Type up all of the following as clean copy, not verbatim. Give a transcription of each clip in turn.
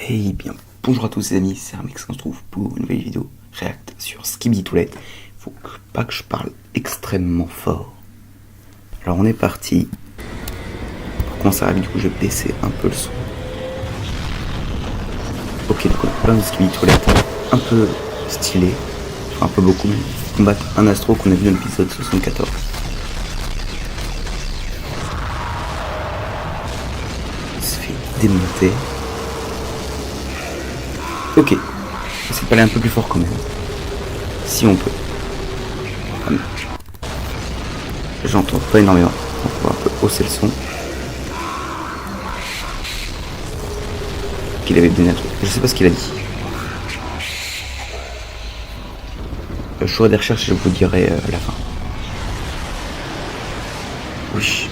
Hey bien, bonjour à tous les amis, c'est Armix, on se trouve pour une nouvelle vidéo React sur Skibidi Toilette. Faut pas que je parle extrêmement fort. Alors on est parti. Pour commencer la vidéo, je vais baisser un peu le son. Ok, donc on a plein de Skibidi Toilette un peu stylé, enfin un peu beaucoup même. Combattre un astro qu'on a vu dans l'épisode 74. Il se fait démonter. Ok, c'est pas aller un peu plus fort quand même. Si on peut. J'entends pas énormément. On va un peu hausser le son. Qu'il avait donné un truc. Je sais pas ce qu'il a dit. Je ferai des recherches et je vous dirai à la fin. Oui.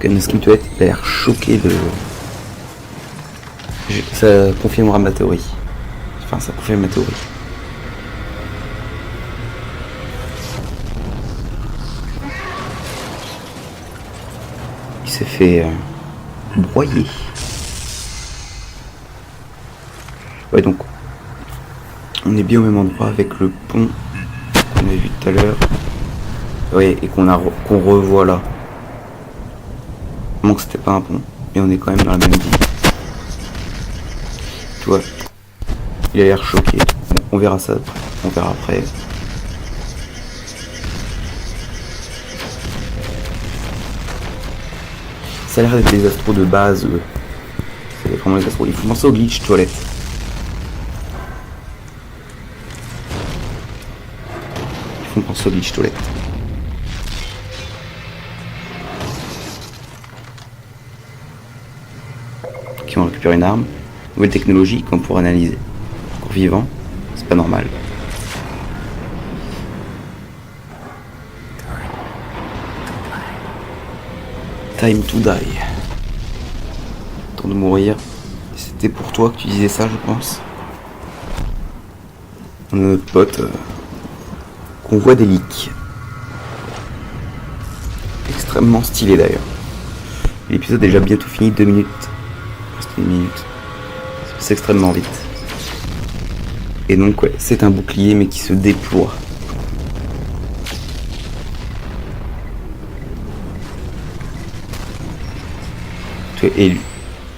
Quand Skibidi Toilette a l'air choqué de... Ça confirmera ma théorie. Enfin, ça confirme ma théorie. Il s'est fait broyer. Ouais, donc on est bien au même endroit avec le pont qu'on a vu tout à l'heure. Ouais, et qu'on revoit là. Vraiment que c'était pas un pont, mais on est quand même dans la même ville. Tu vois, il a l'air choqué. Bon, on verra ça, on verra après. Ça a l'air d'être des astros de base. C'est vraiment les astros. Il faut penser au glitch toilette. Il faut penser au glitch toilette. Qui vont récupérer une arme. Nouvelle technologie qu'on pourra analyser. Encore vivant, c'est pas normal. Time to die. Temps de mourir. C'était pour toi que tu disais ça, je pense. On a notre pote qu'on voit des leaks. Extrêmement stylé d'ailleurs. L'épisode est déjà bientôt fini, 2 minutes. Reste 1 minute. C'est extrêmement vite. Et donc ouais, c'est un bouclier mais qui se déploie. Et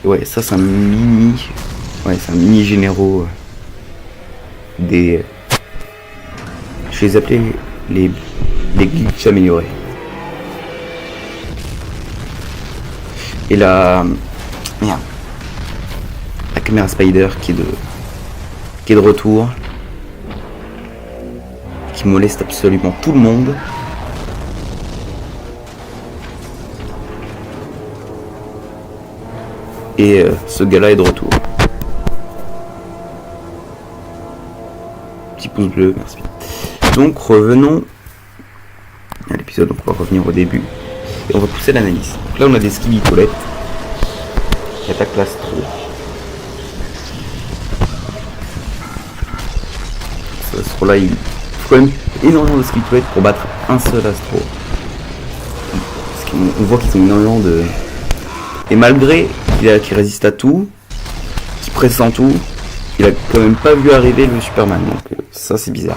ouais, ça c'est un mini. Ouais, c'est un mini généraux des. Je vais les appeler les glitches améliorés. Et la. Merde. La caméra Spider qui est de retour. Qui moleste absolument tout le monde. Et ce gars-là est de retour. Petit pouce bleu, merci. Donc revenons à l'épisode, donc on va revenir au début. Et on va pousser l'analyse. Donc là on a des Skibidi Toilette qui attaquent l'astro. Ce astro là il faut quand même énormément de Skibidi Toilette pour battre un seul astro. Parce qu'on voit qu'ils ont énormément de... Et malgré qu'il résiste à tout, qu'il pressent tout, il a quand même pas vu arriver le Superman, donc ça c'est bizarre.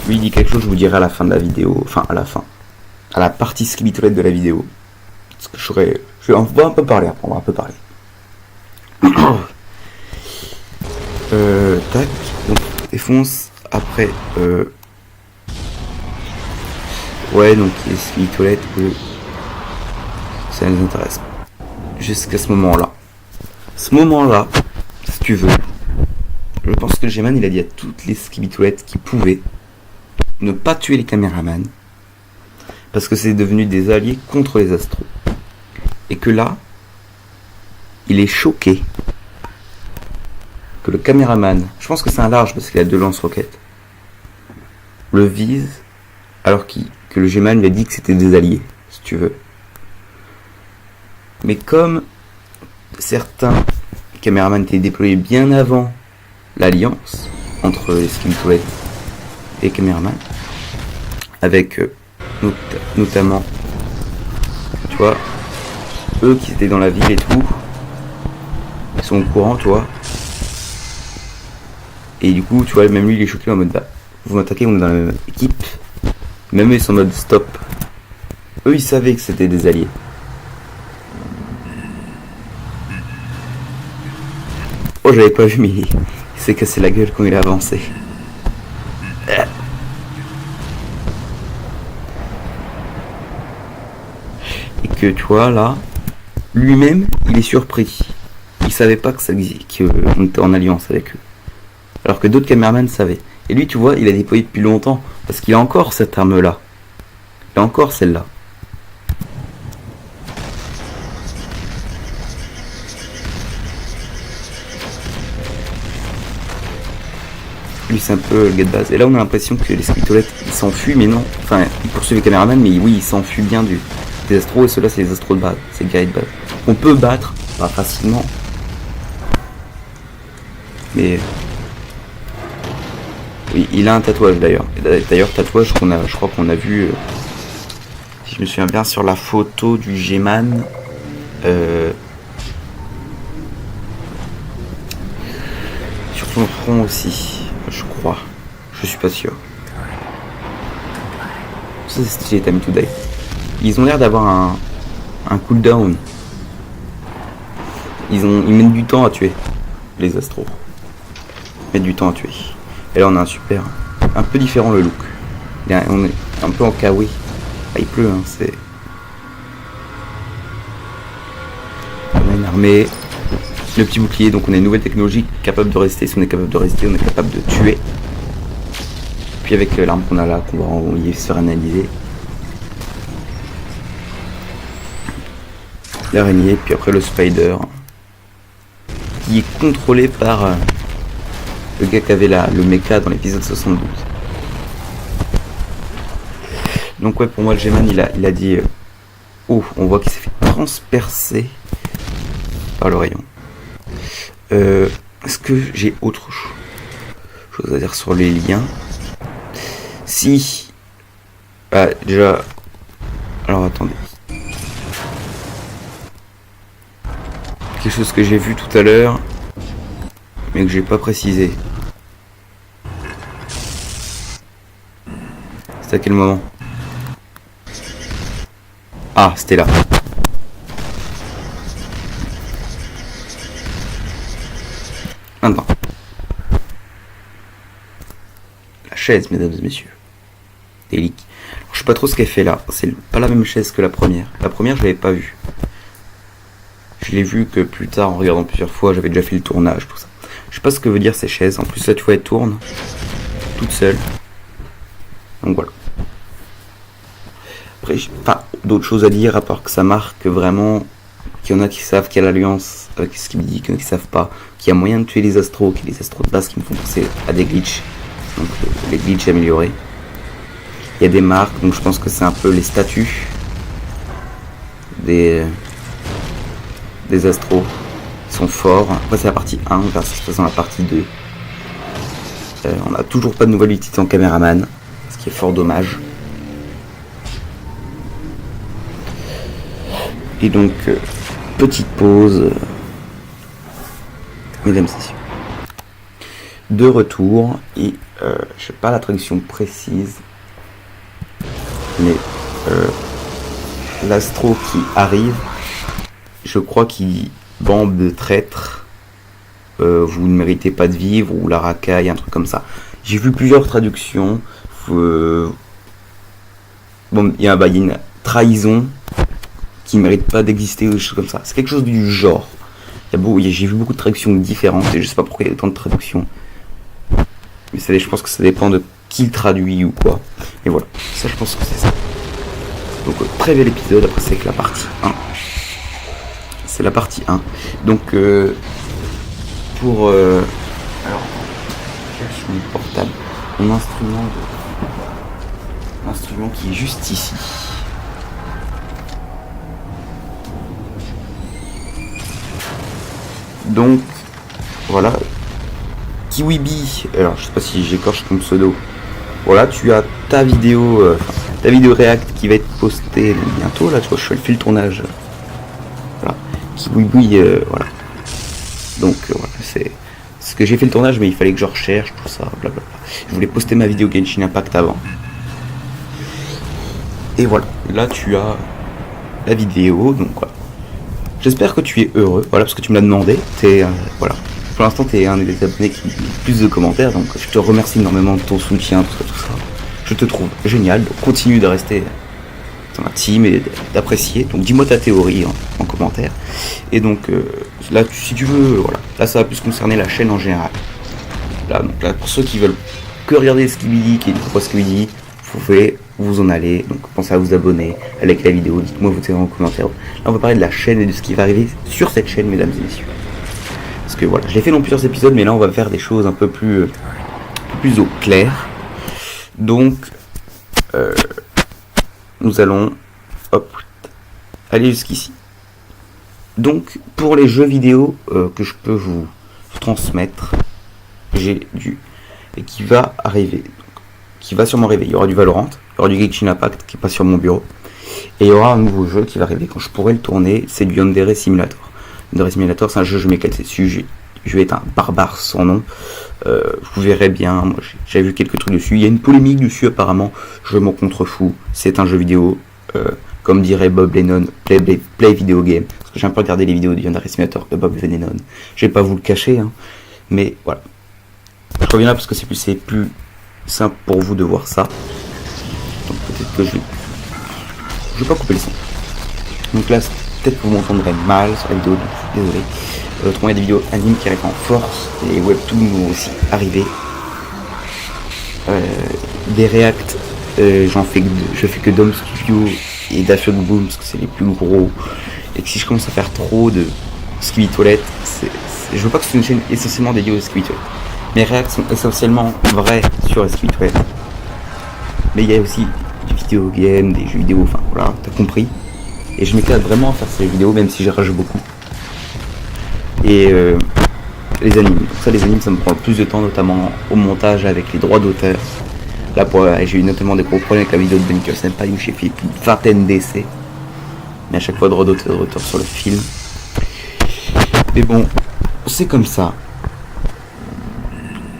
Lui il dit quelque chose, je vous dirai à la fin de la vidéo, enfin à la fin, à la partie Skibidi Toilette de la vidéo. Parce que on va un peu parler après, on va un peu parler. Tac, donc défonce, après, ouais donc les Skibidi Toilette, ça ne nous intéresse pas. Jusqu'à ce moment-là. Ce moment-là, si tu veux, je pense que G-Man il a dit à toutes les Skibidi Toilette qui pouvaient ne pas tuer les caméramans parce que c'est devenu des alliés contre les astros. Et que là, il est choqué que le caméraman, je pense que c'est un large parce qu'il a 2 lance-roquettes, le vise alors que le G-Man lui a dit que c'était des alliés, si tu veux. Mais comme certains caméramans étaient déployés bien avant l'alliance entre les Skibidi Toilette et les caméramans, avec notamment, tu vois, eux qui étaient dans la ville et tout, ils sont au courant, tu vois. Et du coup, tu vois, même lui, il est choqué en mode, bah, vous m'attaquez, on est dans la même équipe. Même eux, ils sont en mode stop. Eux, ils savaient que c'était des alliés. Oh, j'avais pas vu, mais il s'est cassé la gueule quand il a avancé. Et que, tu vois, là, lui-même, il est surpris. Il savait pas que ça qu'on était en alliance avec eux. Alors que d'autres caméramans savaient. Et lui, tu vois, il a déployé depuis longtemps. Parce qu'il a encore cette arme-là. Il a encore celle-là. Lui, c'est un peu le gars de base. Et là, on a l'impression que les squitolettes, ils s'enfuient, mais non. Enfin, ils poursuivent les caméramans, mais oui, ils s'enfuient bien des astros. Et ceux-là, c'est les astros de base. C'est les guerriers de base. On peut battre, pas facilement. Mais... oui, il a un tatouage d'ailleurs. D'ailleurs, tatouage je crois qu'on a vu, si je me souviens bien, sur la photo du G-Man. Sur son front aussi, je crois. Je suis pas sûr. Ça, c'est stylé, Time Today. Ils ont l'air d'avoir un cooldown. Ils mettent du temps à tuer, les astros. Ils mettent du temps à tuer. Et là, on a un super, un peu différent le look. On est un peu en kawaii. Ah, il pleut, hein, c'est... On a une armée. Le petit bouclier, donc on a une nouvelle technologie capable de rester. Si on est capable de rester, on est capable de tuer. Puis avec l'arme qu'on a là, qu'on va envoyer se faire analyser. L'araignée, puis après le spider. Qui est contrôlé par... le gars qui avait le mecha dans l'épisode 72. Donc ouais, pour moi le G-Man il a dit oh, on voit qu'il s'est fait transpercer par le rayon. Est-ce que j'ai autre chose à dire sur les liens? Si. Ah, déjà. Alors attendez. Quelque chose que j'ai vu tout à l'heure, mais que j'ai pas précisé. C'est à quel moment? Ah, c'était là. Maintenant. La chaise, mesdames et messieurs. Délic. Je sais pas trop ce qu'elle fait là. C'est pas la même chaise que la première. La première, je l'avais pas vue. Je l'ai vue que plus tard en regardant plusieurs fois. J'avais déjà fait le tournage, tout ça. Je sais pas ce que veut dire ces chaises. En plus, là, tu vois, elle tourne toute seule. Donc voilà. Après, pas d'autres choses à dire à part que ça marque vraiment qu'il y en a qui savent qu'il y a l'alliance avec ce qu'il me dit, qu'il y en a qui savent pas, qu'il y a moyen de tuer les astros, qu'il y a les astros de base qui me font penser à des glitches, donc les glitches améliorés. Il y a des marques, donc je pense que c'est un peu les statuts des astros qui sont forts. Après c'est la partie 1, on verra ce qui se passe dans la partie 2. On n'a toujours pas de nouvelle utilité en caméraman, ce qui est fort dommage. Et donc, petite pause, mesdames et messieurs. De retour, et je sais pas la traduction précise, mais l'astro qui arrive, je crois qu'il dit bande de traîtres, vous ne méritez pas de vivre, ou la racaille, un truc comme ça. J'ai vu plusieurs traductions. Bon, il y a une trahison qui ne mérite pas d'exister ou des choses comme ça. C'est quelque chose du genre. J'ai vu beaucoup de traductions différentes et je sais pas pourquoi il y a autant de traductions. Mais je pense que ça dépend de qui le traduit ou quoi. Et voilà, ça je pense que c'est ça. Donc très bel épisode, après c'est avec la partie 1. C'est la partie 1. Donc pour... alors, je cherche mon portable. Mon instrument qui est juste ici. Donc, voilà. Kiwibi, alors je sais pas si j'écorche ton pseudo. Voilà, tu as ta vidéo, la vidéo React qui va être postée bientôt, là tu vois je fais le tournage, voilà, qui bouille, voilà, donc voilà, c'est ce que j'ai fait le tournage, mais il fallait que je recherche tout ça, blablabla. Je voulais poster ma vidéo Genshin Impact avant, et voilà, là tu as la vidéo, donc voilà. J'espère que tu es heureux, voilà, parce que tu me l'as demandé, voilà. Pour l'instant, tu es un des abonnés qui a plus de commentaires, donc je te remercie énormément de ton soutien, tout ça. Je te trouve génial, donc continue de rester dans ma team et d'apprécier. Donc dis-moi ta théorie en commentaire. Et donc là, si tu veux, voilà, là ça va plus concerner la chaîne en général. Là, donc là, pour ceux qui veulent que regarder Skibidi, qui découvrent Skibidi, vous pouvez vous en aller. Donc pensez à vous abonner, à liker la vidéo, dites-moi vos théories en commentaire. Là, on va parler de la chaîne et de ce qui va arriver sur cette chaîne, mesdames et messieurs. Parce que voilà, je l'ai fait dans plusieurs épisodes, mais là on va faire des choses un peu plus au clair. Donc, nous allons, hop, aller jusqu'ici. Donc, pour les jeux vidéo que je peux vous transmettre, j'ai et qui va arriver, donc, qui va sûrement arriver. Il y aura du Valorant, il y aura du Genshin Impact qui passe sur mon bureau, et il y aura un nouveau jeu qui va arriver quand je pourrai le tourner. C'est du Yandere Simulator. Yandere Simulator, c'est un jeu, je m'éclate dessus. Je vais être un barbare sans nom. Vous verrez bien, moi j'ai vu quelques trucs dessus. Il y a une polémique dessus apparemment. Je m'en contrefous. C'est un jeu vidéo. Comme dirait Bob Lennon, play video game. Parce que j'ai un peu regardé les vidéos du Yandere Simulator de Bob Lennon. Je vais pas vous le cacher, hein. Mais voilà. Je reviens là parce que c'est plus simple pour vous de voir ça. Donc peut-être que je vais pas couper le son. Donc là, peut-être que vous m'entendrez mal sur la vidéo, donc désolé. Autrement, il y a des vidéos animes qui arrivent en force, les webtoons vont aussi arriver. Des React, je fais que Dom Studio et Dash Boom parce que c'est les plus gros. Et que si je commence à faire trop de Skibidi Toilet, je veux pas que c'est une chaîne essentiellement dédiée au Skibidi Toilet. Mes Reacts sont essentiellement vrais sur Skibidi Toilet. Mais il y a aussi des vidéos games, des jeux vidéo, enfin voilà, t'as compris. Et je m'éclate vraiment à faire ces vidéos, même si j'y rage beaucoup. Et les animes. Donc ça, les animes, ça me prend le plus de temps, notamment au montage avec les droits d'auteur. Là, j'ai eu notamment des gros problèmes avec la vidéo de Bunker Senpai où j'ai fait plus de vingtaine d'essais. Mais à chaque fois, droit d'auteur sur le film. Mais bon, c'est comme ça.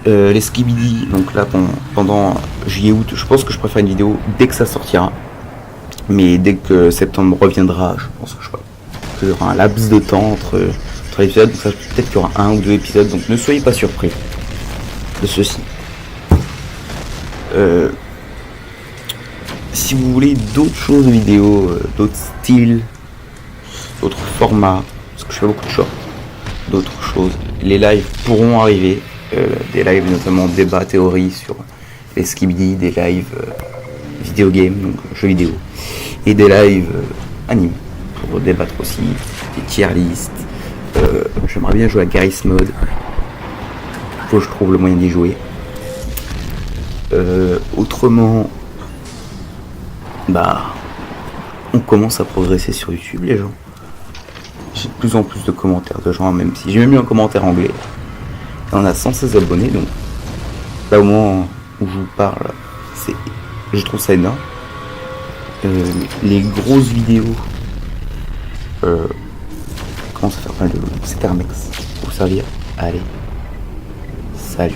Les Skibidi, donc là, pendant juillet-août, je pense que je préfère une vidéo dès que ça sortira. Mais dès que septembre reviendra, je pense que qu'il y aura un laps de temps entre épisodes, donc ça, peut-être qu'il y aura 1 ou 2 épisodes, donc ne soyez pas surpris de ceci. Si vous voulez d'autres choses de vidéo, d'autres styles, d'autres formats, parce que je fais beaucoup de shorts, d'autres choses, les lives pourront arriver, des lives notamment débat, théorie sur les Skibidi, des lives vidéo game, donc jeux vidéo, et des lives anime pour débattre aussi, des tier lists. J'aimerais bien jouer à Garry's Mod. Faut que je trouve le moyen d'y jouer. Autrement, on commence à progresser sur YouTube, les gens. J'ai de plus en plus de commentaires de gens, même si j'ai même eu un commentaire anglais. Et on a 116 abonnés, donc là au moment où je vous parle, je trouve ça énorme. Les grosses vidéos commencent à faire plein de... C'était un mec pour servir. Allez, salut.